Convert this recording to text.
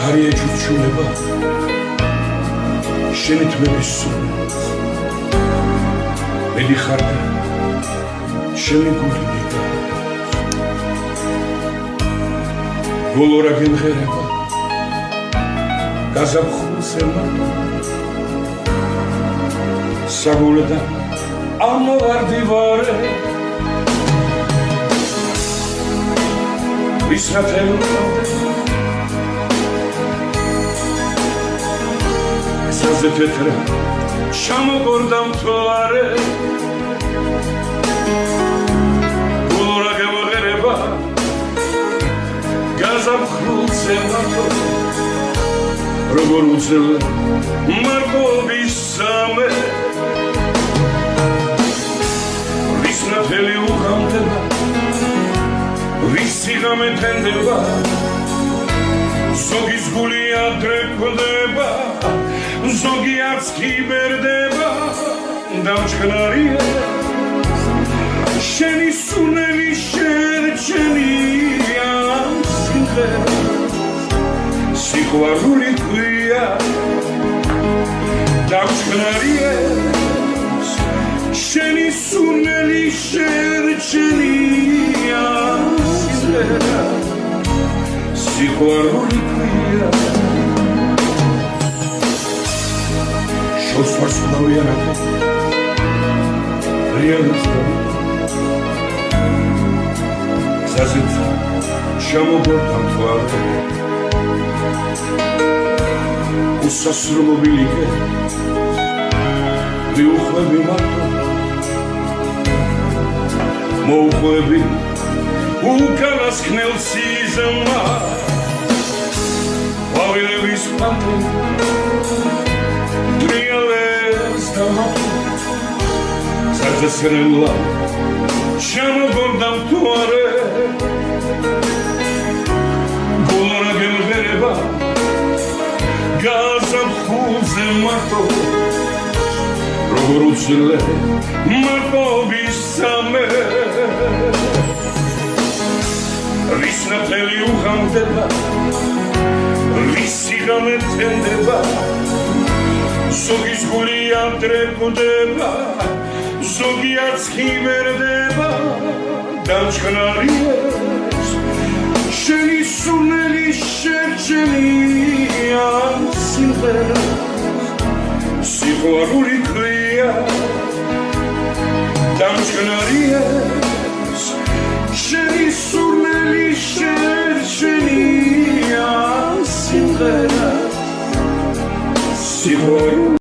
Harije čučuleba, šenit me bessunet, medi harda, šeni gulimiga. Golora gengereba, gazabxulsema, sagulda, amavardivare, visnatelmade. Saze tetra, chamogordam toare, golora gemgereba, gazabxulsemato, როგორ უძლე მარკობის სამე, ვის ნათელი უღამდება, ვის სიღამე თენდება, ზოგის გული ადრე კვდება, ზოგი არც კიბერდება, დამჩქნარია შენი სუნელი შერჩენია სიმღერა, სიყვარული ქვია, დამჩქნარია შენი სუნელი შერჩენია სიმღერა, სიყვარული ქვია. Osvarslavyanate, realista, zazitza, chamogordam toare, usasrolobilike, viuxlebi mato, mouxlebi, ukanasknel sizma, vavilevis pate, Zazesrela, chamogordam toare, golora gemgereba, gazabxulsemato, როგორ უძლე მარკობის სამე, ვის ნათელი უღამდება, ვის სიღამე თენდება, ზოგის გული ადრე კვდება, ზოგი არც კიბერდება, დამჩქნარია შენი სუნელი შერჩენია სიმღერა, სიყვარული ქვია, დამჩქნარია შენი სუნელი შერჩენია სიმღერა, სიყვარული